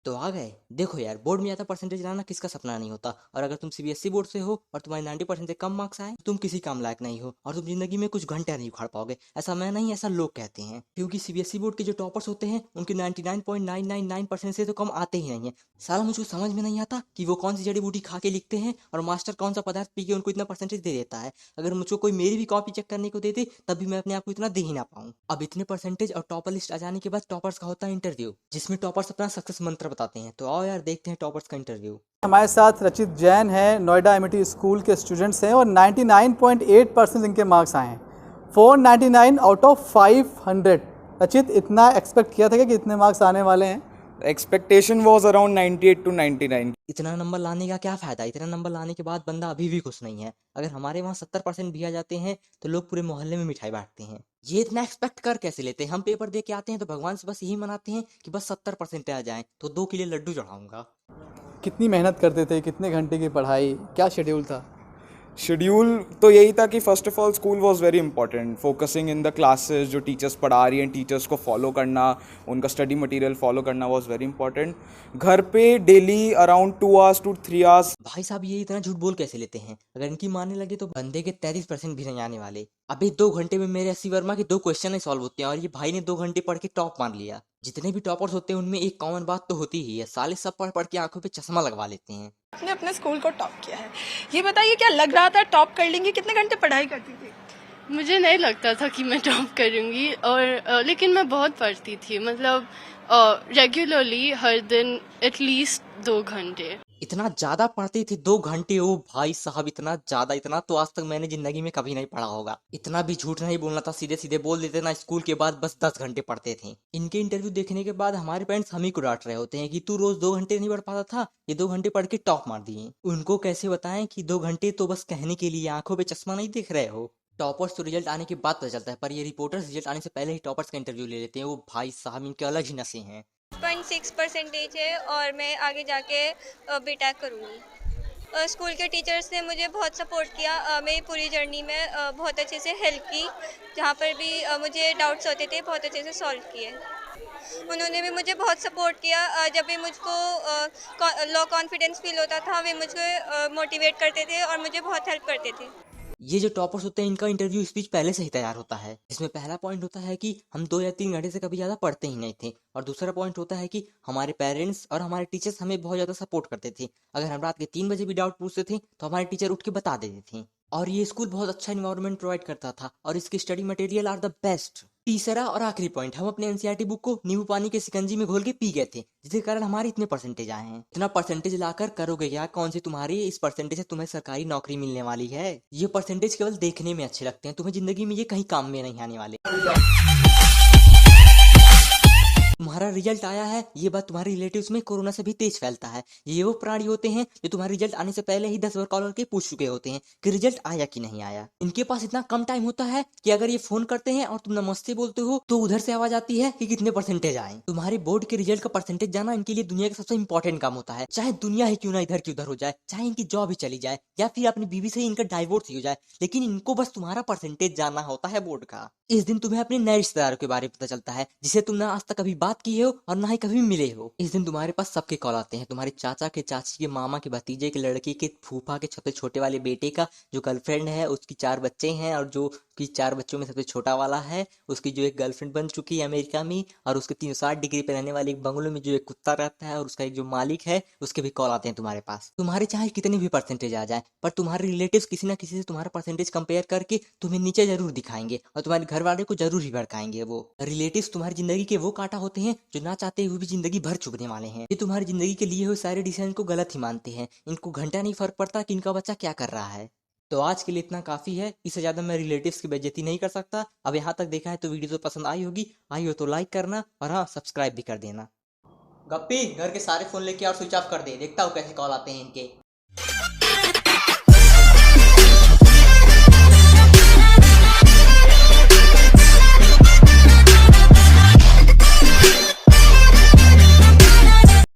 तो आ गए। देखो यार, बोर्ड में ज़्यादा परसेंटेज लाना किसका सपना नहीं होता। और अगर तुम सीबीएसई बोर्ड से हो और तुम्हारे 90% से कम मार्क्स आए तो तुम किसी काम लायक नहीं हो और तुम जिंदगी में कुछ घंटे नहीं उखाड़ पाओगे। ऐसा मैं नहीं, ऐसा लोग कहते हैं, क्योंकि सीबीएसई बोर्ड के जो टॉपर्स होते हैं उनके 99.999% से तो कम आते ही नहीं है। साला मुझको समझ में नहीं आता कि वो कौन सी जड़ी बूटी खा के लिखते हैं और मास्टर कौन सा पदार्थ पी के उनको इतना परसेंटेज दे देता है। अगर मुझको कोई मेरी भी कॉपी चेक करने को देते तब भी मैं अपने आप को इतना दे ही ना पाऊँ। अब इतने परसेंटेज और टॉपर लिस्ट आ जाने के बाद टॉपर्स का होता है इंटरव्यू, जिसमें टॉपर्स अपना सक्सेस मंत्र बताते हैं। तो आओ यार, देखते हैं टॉपर्स का इंटरव्यू। हमारे साथ रचित जैन है, नोएडा एमिटी स्कूल के स्टूडेंट्स हैं और 99.8% इनके मार्क्स आए हैं, 499 आउट ऑफ 500। रचित, इतना एक्सपेक्ट किया था कि इतने मार्क्स आने वाले हैं? Expectation was around 98 to 99. इतना नंबर लाने का क्या फायदा? इतना नंबर लाने के बाद बंदा अभी भी खुश नहीं है। अगर हमारे वहाँ 70% भी आ जाते हैं तो लोग पूरे मोहल्ले में मिठाई बांटते हैं। ये इतना एक्सपेक्ट कर कैसे लेते हैं? हम पेपर दे के आते हैं तो भगवान से बस यही मनाते हैं कि बस 70% आ जाए तो 2 किलो लड्डू चढ़ाऊंगा। कितनी मेहनत करते थे, कितने घंटे की पढ़ाई, क्या शेड्यूल था? शेड्यूल तो यही था कि first of all school was very important, focusing in the classes, जो टीचर्स पढ़ा रही हैं टीचर्स को फॉलो करना, उनका स्टडी मटेरियल फॉलो करना वाज वेरी इंपॉर्टेंट। घर पे daily around 2 hours to 3 hours. भाई साहब, ये इतना झूठ बोल कैसे लेते हैं? अगर इनकी मानने लगे तो बंदे के 33% भी नहीं आने वाले। अभी 2 घंटे में मेरे 80 वर्मा के 2 क्वेश्चन ही सॉल्व होते हैं और ये भाई ने 2 घंटे पढ़ के टॉप मान लिया। जितने भी टॉपर्स होते हैं उनमें एक कॉमन बात तो होती ही है, साले सब पढ़ पढ़ के आंखों पे चश्मा लगवा लेते हैं। आपने अपने स्कूल को टॉप किया है, ये बताइए क्या लग रहा था टॉप कर लेंगे? कितने घंटे पढ़ाई करती थी? मुझे नहीं लगता था कि मैं टॉप करूंगी और लेकिन मैं बहुत पढ़ती थी, मतलब रेगुलरली हर दिन एटलीस्ट 2 घंटे। इतना ज्यादा पढ़ते थे 2 घंटे? ओ भाई साहब, इतना ज्यादा! इतना तो आज तक मैंने जिंदगी में कभी नहीं पढ़ा होगा। इतना भी झूठ नहीं बोलना था, सीधे सीधे बोल देते ना स्कूल के बाद बस 10 घंटे पढ़ते थे। इनके इंटरव्यू देखने के बाद हमारे पेरेंट्स हम ही को डांट रहे होते हैं कि तू रोज 2 घंटे नहीं पढ़ पाता था, ये 2 घंटे पढ़ के टॉप मार दिए। उनको कैसे बताएं कि 2 घंटे तो बस कहने के लिए, आंखों पे चश्मा नहीं दिख रहे हो। टॉपर्स तो रिजल्ट आने के बाद पता चलता है, पर ये रिपोर्टर्स रिजल्ट आने से पहले ही टॉपर्स का इंटरव्यू ले लेते हैं। वो भाई साहब, इनके अलग ही नशे हैं। 6% है और मैं आगे जाके बीटेक करूँगी। स्कूल के टीचर्स ने मुझे बहुत सपोर्ट किया, मेरी पूरी जर्नी में बहुत अच्छे से हेल्प की। जहाँ पर भी मुझे डाउट्स होते थे बहुत अच्छे से सॉल्व किए। उन्होंने भी मुझे बहुत सपोर्ट किया। जब भी मुझको लो कॉन्फिडेंस फील होता था वे मुझको मोटिवेट करते थे और मुझे बहुत हेल्प करते थे। ये जो टॉपर्स होते हैं इनका इंटरव्यू स्पीच पहले से ही तैयार होता है। इसमें पहला पॉइंट होता है कि हम 2 या 3 घंटे से कभी ज़्यादा पढ़ते ही नहीं थे, और दूसरा पॉइंट होता है कि हमारे पेरेंट्स और हमारे टीचर्स हमें बहुत ज़्यादा सपोर्ट करते थे। अगर हम रात के 3 बजे भी डाउट पूछते थे तो हमारे टीचर उठ के बता देते थे। और ये स्कूल बहुत अच्छा इन्वायरमेंट प्रोवाइड करता था और इसके study material are the best. तीसरा और आखिरी पॉइंट, हम अपने एनसीईआरटी बुक को नींबू पानी के शिकंजी में घोल के पी गए थे, जिसके कारण हमारे इतने परसेंटेज आए हैं। इतना परसेंटेज लाकर करोगे क्या? कौन सी तुम्हारी इस परसेंटेज से तुम्हें सरकारी नौकरी मिलने वाली है? ये परसेंटेज केवल देखने में अच्छे लगते हैं, तुम्हें जिंदगी में ये कहीं काम में नहीं आने वाले। तुम्हारा रिजल्ट आया है, ये बात तुम्हारे रिलेटिव्स में कोरोना से भी तेज फैलता है। ये वो प्राणी होते हैं जो तुम्हारे रिजल्ट आने से पहले ही 10 बार कॉल करके पूछ चुके होते हैं कि रिजल्ट आया कि नहीं आया। इनके पास इतना कम टाइम होता है कि अगर ये फोन करते हैं और तुम नमस्ते बोलते हो तो उधर से आवाज आती है कि कितने परसेंटेज आए। तुम्हारे बोर्ड के रिजल्ट का परसेंटेज जाना इनके लिए दुनिया का सबसे इंपॉर्टेंट काम होता है। चाहे दुनिया ही क्यों ना इधर की उधर हो जाए, चाहे इनकी जॉब ही चली जाए या फिर अपनी बीवी से ही इनका डाइवोर्स ही हो जाए, लेकिन इनको बस तुम्हारा परसेंटेज जानना होता है बोर्ड का। इस दिन तुम्हें अपने नए रिश्तेदारों के बारे में पता चलता है जिसे तुम ना आज तक कभी बात की हो और ना ही कभी मिले हो। इस दिन तुम्हारे पास सबके कॉल आते हैं, तुम्हारे चाचा के, चाची के, मामा के, भतीजे के, लड़की के, फूफा के, छोटे छोटे वाले बेटे का जो गर्लफ्रेंड है, उसकी 4 बच्चे हैं और जो कि 4 बच्चों में सबसे छोटा वाला है, उसकी जो एक गर्लफ्रेंड बन चुकी है अमेरिका में, और उसके 360 डिग्री पे रहने वाले एक बंगलों में जो एक कुत्ता रहता है और उसका एक जो मालिक है, उसके भी कॉल आते हैं तुम्हारे पास। तुम्हारे चाहे कितने भी परसेंटेज आ जाए, पर तुम्हारे रिलेटिव्स किसी ना किसी से तुम्हारा परसेंटेज कंपेयर करके तुम्हें नीचे जरूर दिखाएंगे और तुम्हारे घर वाले को जरूर ही भड़काएंगे। वो रिलेटिव्स तुम्हारी जिंदगी के वो कांटा होते हैं जो ना चाहते हुए भी जिंदगी भर चुभने वाले हैं। ये तुम्हारी जिंदगी के लिए हुए सारे डिसीजन को गलत ही मानते हैं। इनको घंटा नहीं फर्क पड़ता कि इनका बच्चा क्या कर रहा है। तो आज के लिए इतना काफी है, इससे ज्यादा मैं रिलेटिव्स की बेइज्जती नहीं कर सकता। अब यहाँ तक देखा है तो वीडियो तो पसंद आई होगी, आई हो तो लाइक करना और हाँ, सब्सक्राइब भी कर देना। गप्पी, घर के सारे फोन लेके और स्विच ऑफ कर दे, देखता हूँ कैसे कॉल आते हैं इनके।